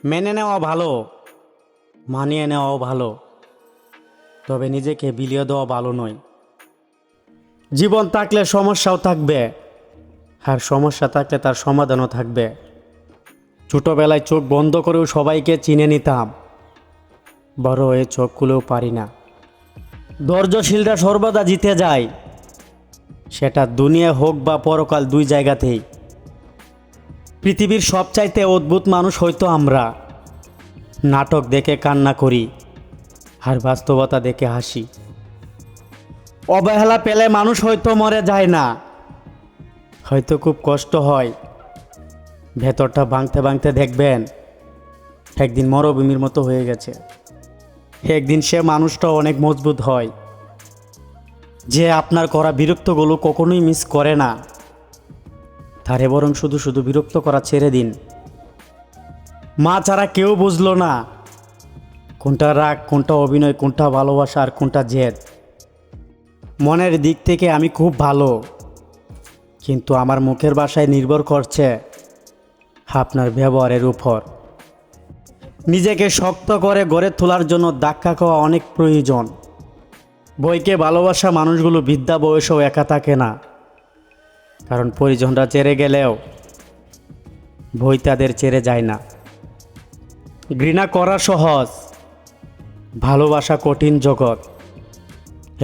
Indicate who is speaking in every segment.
Speaker 1: মেনে নেওয়া ভালো, মানিয়ে নেওয়াও ভালো, তবে নিজেকে বিলিয়ে দেওয়া ভালো নয়। জীবন থাকলে সমস্যাও থাকবে, আর সমস্যা থাকলে তার সমাধানও থাকবে। ছোটোবেলায় চোখ বন্ধ করেও সবাইকে চিনে নিতাম, বড় হয়ে চোখ খুলেও পারি না। ধৈর্যশীলরা সর্বদা জিতে যায়, সেটা দুনিয়া হোক বা পরকাল, দুই জায়গাতেই। পৃথিবীর সবচাইতে অদ্ভুত মানুষ হয়তো আমরা। নাটক দেখে কান্না করি, আর বাস্তবতা দেখে হাসি। অবহেলা পেলে মানুষ হয়তো মরে যায় না, হয়তো খুব কষ্ট হয়। ভেতরটা ভাঙতে ভাঙতে দেখবেন একদিন মরুভূমির মতো হয়ে গেছে। একদিন সে মানুষটা অনেক মজবুত হয়, যে আপনার করা বিরক্তগুলো কখনোই মিস করে না, তারে বরং শুধু শুধু বিরক্ত করা ছেড়ে দিন। মা ছাড়া কেউ বুঝলো না কোনটা রাগ, কোনটা অভিনয়, কোনটা ভালোবাসা আর কোনটা জেদ। মনের দিক থেকে আমি খুব ভালো, কিন্তু আমার মুখের ভাষায় নির্ভর করছে আপনার ব্যবহারের উপর। নিজেকে শক্ত করে গড়ে তোলার জন্য ধাক্কা খাওয়া অনেক প্রয়োজন। বইকে ভালোবাসা মানুষগুলো বৃদ্ধা বয়সেও একা থাকে না, কারণ পরিজনরা ছেড়ে গেলেও বই তাদের ছেড়ে যায় না। ঘৃণা করা সহজ, ভালোবাসা কঠিন জগৎ।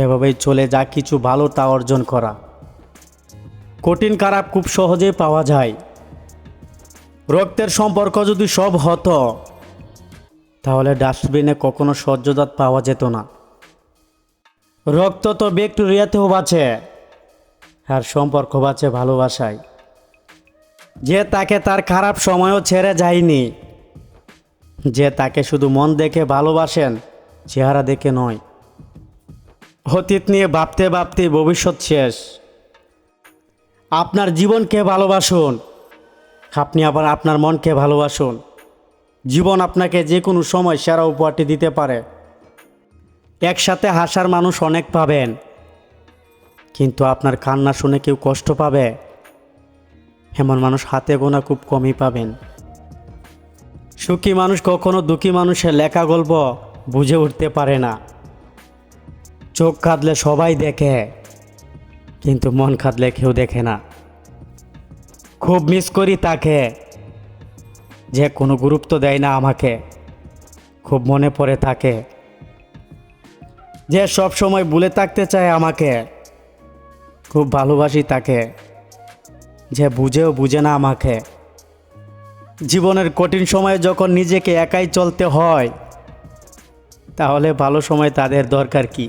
Speaker 1: এভাবেই চলে যা কিছু ভালো তা অর্জন করা। কঠিন খারাপ খুব সহজেই পাওয়া যায়। রক্তের সম্পর্ক যদি সব হতো, তাহলে ডাস্টবিনে কখনো সহ্যদাত পাওয়া যেত না। রক্ত তো ব্যাকটেরিয়াতেও বাঁচে, আর সম্পর্ক বাঁচে ভালোবাসায়। যে তাকে তার খারাপ সময়ও ছেড়ে যায়নি, যে তাকে শুধু মন দেখে ভালোবাসেন, চেহারা দেখে নয়। অতীত নিয়ে ভাবতে ভাবতে ভবিষ্যৎ শেষ। আপনার জীবনকে ভালোবাসুন, আপনি আবার আপনার মনকে ভালোবাসুন। জীবন আপনাকে যে কোনো সময় সেরা উপহারটি দিতে পারে। একসাথে হাসার মানুষ অনেক পাবেন, কিন্তু আপনার কান্না শুনে কেউ কষ্ট পাবে এমন মানুষ হাতে গোনা খুব কমই পাবেন। সুখী মানুষ কখনো দুঃখী মানুষের লেখা গল্প বুঝে উঠতে পারে না। চোখ কাঁদলে সবাই দেখে, কিন্তু মন কাঁদলে কেউ দেখে না। খুব মিস করি তাকে, যে কোনো গুরুত্ব দেয় না আমাকে। খুব মনে পড়ে তাকে, যে সব সময় ভুলে থাকতে চায় আমাকে। খুব ভালোবাসি তাকে, যে বুঝেও বুঝে না আমাকে। জীবনের কঠিন সময়ে যখন নিজেকে একাই চলতে হয়, তাহলে ভালো সময় তাদের দরকার কি?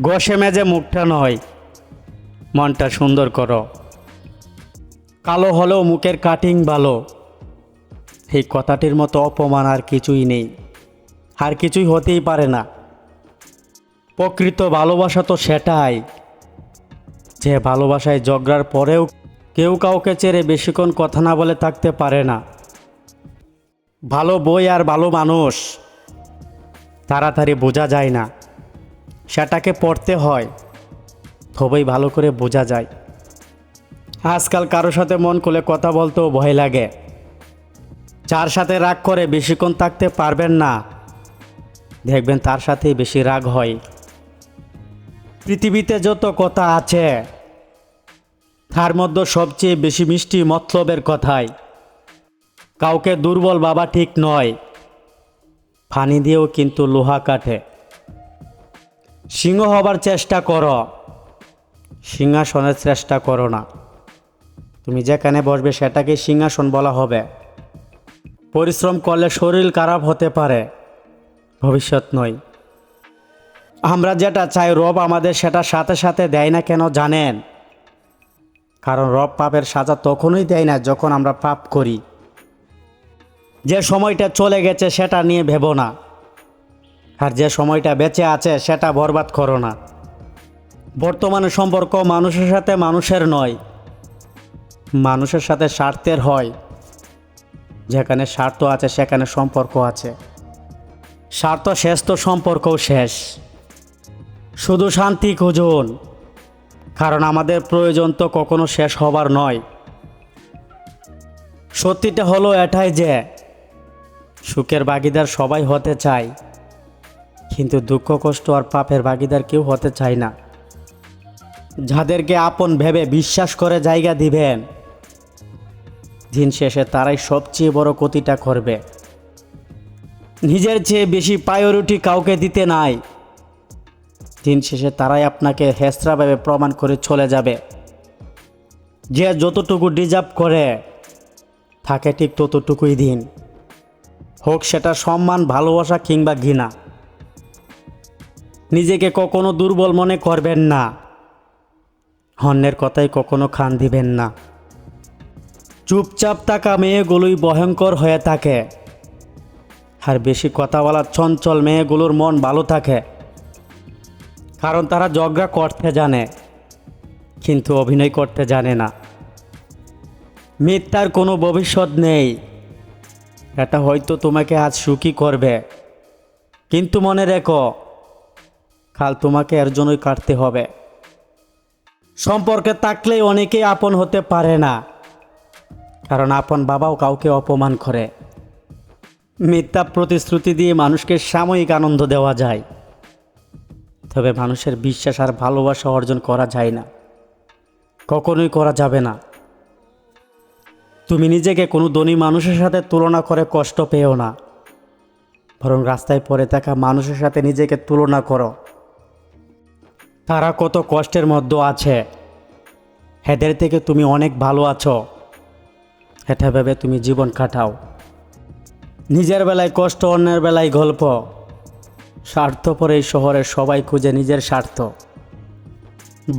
Speaker 1: ঘষে মেজে মুখটা নয়, মনটা সুন্দর করো। কালো হলেও মুখের কাটিং ভালো, এই কথাটির মতো অপমান আর কিছুই নেই, আর কিছুই হতেই পারে না। প্রকৃত ভালোবাসা তো সেটাই, যে ভালোবাসায় ঝগড়ার পরেও কেউ কাউকে ছেড়ে বেশিক্ষণ কথা না বলে থাকতে পারে না। ভালো বই আর ভালো মানুষ তাড়াতাড়ি বোঝা যায় না, সেটাকে পড়তে হয়, তবেই ভালো করে বোঝা যায়। আজকাল কারো সাথে মন খুলে কথা বলতেও ভয় লাগে। যার সাথে রাগ করে বেশিক্ষণ থাকতে পারবেন না, দেখবেন তার সাথেই বেশি রাগ হয়। পৃথিবীতে যত কথা আছে, তার মধ্যে সবচেয়ে বেশি মিষ্টি মতলবের কথাই। কাউকে দুর্বল ভাবা ঠিক নয়, পানি দিয়েও কিন্তু লোহা কাটে। সিংহ হবার চেষ্টা করো, সিংহাসনের চেষ্টা করো না। তুমি যেখানে বসবে সেটাকে সিংহাসন বলা হবে। পরিশ্রম করলে শরীর খারাপ হতে পারে, ভবিষ্যৎ নয়। আমরা যেটা চাই রব আমাদের সেটা সাথে সাথে দেয় না, কেন জানেন? কারণ রব পাপের সাজা তখনই দেয় না যখন আমরা পাপ করি। যে সময়টা চলে গেছে সেটা নিয়ে ভেবো না, আর যে সময়টা বেঁচে আছে সেটা বরবাদ করো না। বর্তমানে সম্পর্ক মানুষের সাথে মানুষের নয়, মানুষের সাথে স্বার্থের হয়। যেখানে স্বার্থ আছে সেখানে সম্পর্ক আছে। স্বার্থ শেষ তো সম্পর্কও শেষ। শুধু শান্তি খুঁজুন, কারণ আমাদের প্রয়োজন তো কখনো শেষ হবার নয়। সত্যিটা হলো এটাই যে সুখের ভাগিদার সবাই হতে চায়, কিন্তু দুঃখ কষ্ট আর পাপের ভাগিদার কেউ হতে চায় না। যাদেরকে আপন ভেবে বিশ্বাস করে জায়গা দিবেন, দিন শেষে তারাই সবচেয়ে বড় ক্ষতিটা করবে। নিজের চেয়ে বেশি প্রায়োরিটি কাউকে দিতে নাই, দিন শেষে তারাই আপনাকে হেসরাভাবে প্রমাণ করে চলে যাবে। যে যতটুকু ডিজার্ভ করে থাকে ঠিক ততটুকুই দিন, হোক সেটা সম্মান, ভালোবাসা কিংবা ঘৃণা। নিজেকে কখনো দুর্বল মনে করবেন না, অন্যের কথায় কখনো কান দিবেন না। চুপচাপ থাকা মেয়েগুলোই ভয়ঙ্কর হয়ে থাকে, আর বেশি কথা বলার চঞ্চল মেয়েগুলোর মন ভালো থাকে, কারণ তারা ঝগড়া করতে জানে কিন্তু অভিনয় করতে জানে না। মিথ্যার কোনো ভবিষ্যৎ নেই, এটা হয়তো তোমাকে আজ সুখী করবে, কিন্তু মনে রেখো কাল তোমাকে এর জন্যই কাটতে হবে। সম্পর্কে থাকলেই অনেকেই আপন হতে পারে না, কারণ আপন বাবাও কাউকে অপমান করে। মিথ্যা প্রতিশ্রুতি দিয়ে মানুষকে সাময়িক আনন্দ দেওয়া যায়, তবে মানুষের বিশ্বাস আর ভালোবাসা অর্জন করা যায় না, কখনোই করা যাবে না। তুমি নিজেকে কোনো ধনী মানুষের সাথে তুলনা করে কষ্ট পেও না, বরং রাস্তায় পড়ে থাকা মানুষের সাথে নিজেকে তুলনা করো। তারা কত কষ্টের মধ্যে আছে, এদের থেকে তুমি অনেক ভালো আছো, এটা ভেবে তুমি জীবন কাটাও। নিজের বেলায় কষ্ট, অন্যের বেলায় গল্প। স্বার্থপর এই শহরের সবাই খুঁজে নিজের স্বার্থ।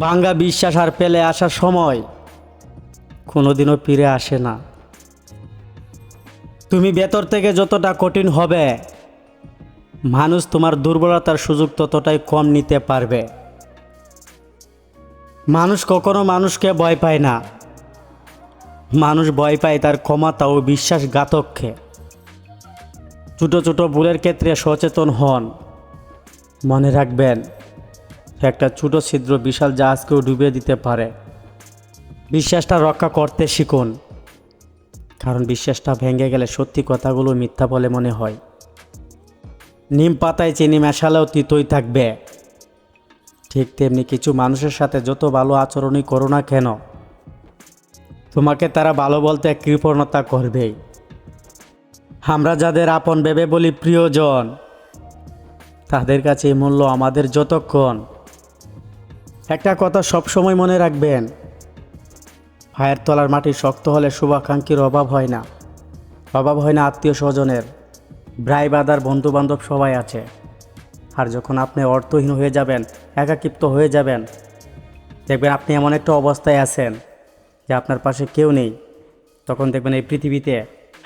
Speaker 1: ভাঙ্গা বিশ্বাস আর পেলে আসার সময় কোনোদিনও ফিরে আসে না। তুমি ভেতর থেকে যতটা কঠিন হবে, মানুষ তোমার দুর্বলতার সুযোগ ততটাই কম নিতে পারবে। মানুষ কখনো মানুষকে ভয় পায় না, মানুষ ভয় পায় তার ক্ষমতা ও বিশ্বাসঘাতককে। ছোট ছোট ভুলের ক্ষেত্রে সচেতন হন, মনে রাখবেন একটা ছোট ছিদ্র বিশাল জাহাজকেও ডুবিয়ে দিতে পারে। বিশ্বাসটা রক্ষা করতে শিখুন, কারণ বিশ্বাসটা ভেঙে গেলে সত্যি কথাগুলো মিথ্যা বলে মনে হয়। নিম পাতায় চিনি মেশালেও তিতই থাকবে, ঠিক তেমনি কিছু মানুষের সাথে যত ভালো আচরণই করো না কেন, তোমাকে তারা ভালো বলতে কৃপণতা করবেই। আমরা যাদের আপন ভেবে বলি প্রিয়জন, তাদের কাছে এই মূল্য আমাদের যতক্ষণ। একটা কথা সবসময় মনে রাখবেন, পায়ের তলার মাটি শক্ত হলে শুভাকাঙ্ক্ষীর অভাব হয় না, অভাব হয় না আত্মীয় স্বজনের, ভাই বাদার বন্ধু বান্ধব সবাই আছে। আর যখন আপনি অর্থহীন হয়ে যাবেন, একাকিত্ব হয়ে যাবেন, দেখবেন আপনি এমন একটা অবস্থায় আছেন যে আপনার পাশে কেউ নেই, তখন দেখবেন এই পৃথিবীতে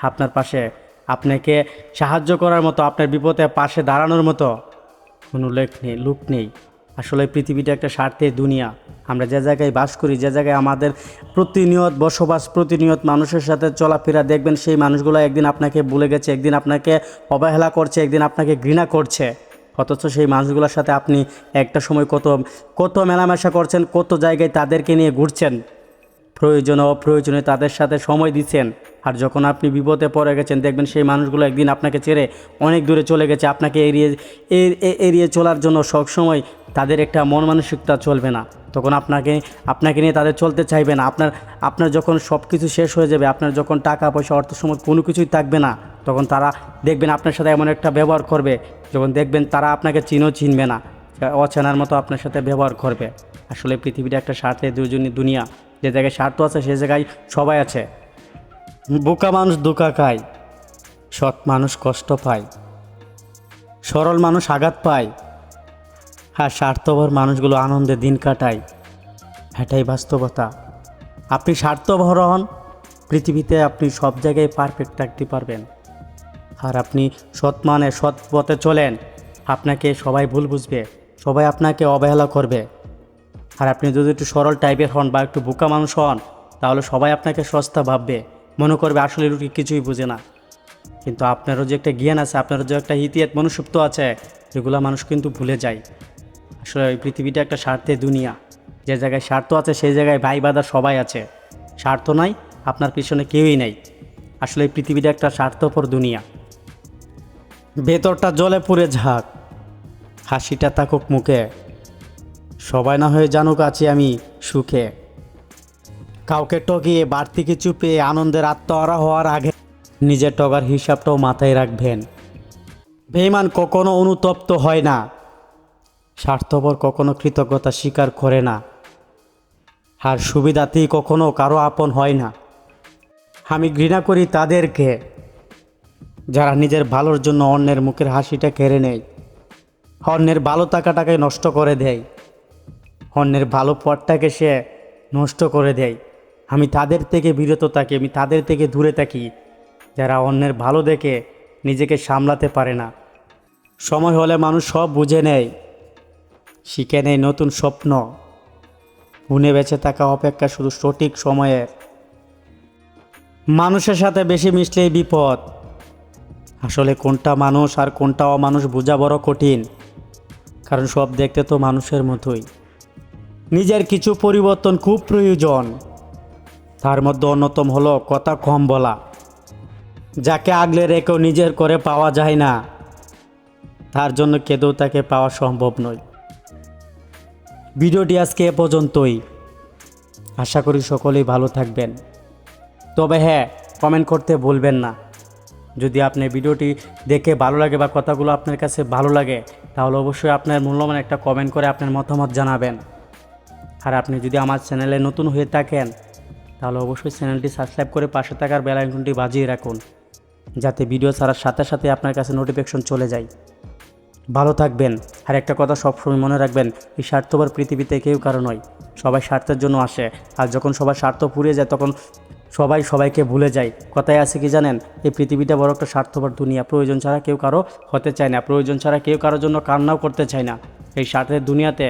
Speaker 1: আপনার পাশে আপনাকে সাহায্য করার মতো, আপনার বিপদে পাশে দাঁড়ানোর মতো কোনো লোক নেই। আসলে পৃথিবীটা একটা স্বার্থের দুনিয়া। আমরা যে জায়গায় বাস করি, যে জায়গায় আমাদের প্রতিনিয়ত বসবাস, প্রতিনিয়ত মানুষের সাথে চলাফেরা, দেখবেন সেই মানুষগুলো একদিন আপনাকে ভুলে গেছে, একদিন আপনাকে অবহেলা করছে, একদিন আপনাকে ঘৃণা করছে। অথচ সেই মানুষগুলোর সাথে আপনি একটা সময় কত মেলামেশা করছেন, কত জায়গায় তাদেরকে নিয়ে ঘুরছেন, প্রয়োজনে অপ্রয়োজনে তাদের সাথে সময় দিচ্ছেন। আর যখন আপনি বিপদে পড়ে গেছেন, দেখবেন সেই মানুষগুলো একদিন আপনাকে ছেড়ে অনেক দূরে চলে গেছে। আপনাকে এড়িয়ে চলার জন্য সবসময় তাদের একটা মন মানসিকতা চলবে না, তখন আপনাকে নিয়ে তাদের চলতে চাইবে না। আপনার যখন সব কিছু শেষ হয়ে যাবে, আপনার যখন টাকা পয়সা অর্থ সম্পদ কোনো কিছুই থাকবে না, তখন তারা দেখবেন আপনার সাথে এমন একটা ব্যবহার করবে, যখন দেখবেন তারা আপনাকে চিনবে না, অচেনার মতো আপনার সাথে ব্যবহার করবে। আসলে পৃথিবীটা একটা স্বার্থের দুনিয়া। যে জায়গায় স্বার্থ আছে সে জায়গায় সবাই আছে। বোকা মানুষ ধোঁকা খায়, সৎ মানুষ কষ্ট পায়, সরল মানুষ আঘাত পায়, আর স্বার্থপর মানুষগুলো আনন্দে দিন কাটায়। এটাই বাস্তবতা। আপনি স্বার্থপর হন, পৃথিবীতে আপনি সব জায়গায় পারফেক্ট থাকতে পারবেন। আর আপনি সৎ পথে চলেন, আপনাকে সবাই ভুল বুঝবে, সবাই আপনাকে অবহেলা করবে। আর আপনি যদি একটু সরল টাইপের হন বা একটু বোকা মানুষ হন, তাহলে সবাই আপনাকে সস্তা ভাববে, মনে করবে আসলে রুটি কিছুই বুঝে না। কিন্তু আপনারও যে একটা জ্ঞান আছে, আপনারও যে একটা ইতিহাস মনুষ্যত্ব আছে, এগুলো মানুষ কিন্তু ভুলে যায়। আসলে এই পৃথিবীটা একটা স্বার্থের দুনিয়া। যে জায়গায় স্বার্থ আছে সেই জায়গায় ভাই বাদার সবাই আছে, স্বার্থ নাই আপনার পিছনে কেউই নাই। আসলে এই পৃথিবীটা একটা স্বার্থপর দুনিয়া। ভেতরটা জ্বলে পুড়ে ঝাঁক, হাসিটা থাকুক মুখে, সবাই না হয়ে জানুক আছি আমি সুখে। কাউকে ঠকিয়ে বাড়তি কিছু পেয়ে আনন্দের আত্মহারা হওয়ার আগে নিজের ঠগার হিসাবটাও মাথায় রাখবেন। বেঈমান কখনো অনুতপ্ত হয় না, স্বার্থপর কখনো কৃতজ্ঞতা স্বীকার করে না, আর সুবিধাতেই কখনো কারো আপন হয় না। আমি ঘৃণা করি তাদেরকে যারা নিজের ভালোর জন্য অন্যের মুখের হাসিটা কেড়ে নেয়, অন্যের ভালো থাকাটাকে নষ্ট করে দেয়, অন্যের ভালো পথটাকে সে নষ্ট করে দেয়। আমি তাদের থেকে বিরত থাকি, আমি তাদের থেকে দূরে থাকি যারা অন্যের ভালো দেখে নিজেকে সামলাতে পারে না। সময় হলে মানুষ সব বুঝে নেয়, শিখে নেয় নতুন স্বপ্ন, গুনে বেঁচে থাকা অপেক্ষা শুধু সঠিক সময়ের। মানুষের সাথে বেশি মিশলেই বিপদ, আসলে কোনটা মানুষ আর কোনটা অমানুষ বোঝা বড় কঠিন, কারণ সব দেখতে তো মানুষের মতোই। নিজের কিছু পরিবর্তন খুব প্রয়োজন, তার মধ্যে অন্যতম হলো কথা কম বলা। যাকে আগলে রেখেও নিজের করে পাওয়া যায় না, তার জন্য কেঁদেও তাকে পাওয়া সম্ভব নয়। ভিডিওটি আজকে এ পর্যন্তই, আশা করি সকলেই ভালো থাকবেন। তবে হ্যাঁ, কমেন্ট করতে ভুলবেন না। যদি আপনার ভিডিওটি দেখে ভালো লাগে বা কথাগুলো আপনার কাছে ভালো লাগে, তাহলে অবশ্যই আপনার মূল্যবান একটা কমেন্ট করে আপনার মতামত জানাবেন। আর আপনি যদি আমার চ্যানেলে নতুন হয়ে থাকেন, তাহলে অবশ্যই চ্যানেলটি সাবস্ক্রাইব করে পাশে থাকার বেল আইকনটি বাজিয়ে রাখুন, যাতে ভিডিও ছাড়ার সাথে সাথে আপনার কাছে নোটিফিকেশন চলে যায়। ভালো থাকবেন। আর একটা কথা সবসময় মনে রাখবেন, এই স্বার্থপর পৃথিবীতে কেউ কারো নয়, সবাই স্বার্থের জন্য আসে। আর যখন সবার স্বার্থ ফুরিয়ে যায়, তখন সবাই সবাইকে ভুলে যায়। কথায় আছে কি জানেন, এই পৃথিবীটা বড় একটা স্বার্থপর দুনিয়া, প্রয়োজন ছাড়া কেউ কারো হতে চায় না, প্রয়োজন ছাড়া কেউ কারোর জন্য কান্নাও করতে চায় না। এই স্বার্থের দুনিয়াতে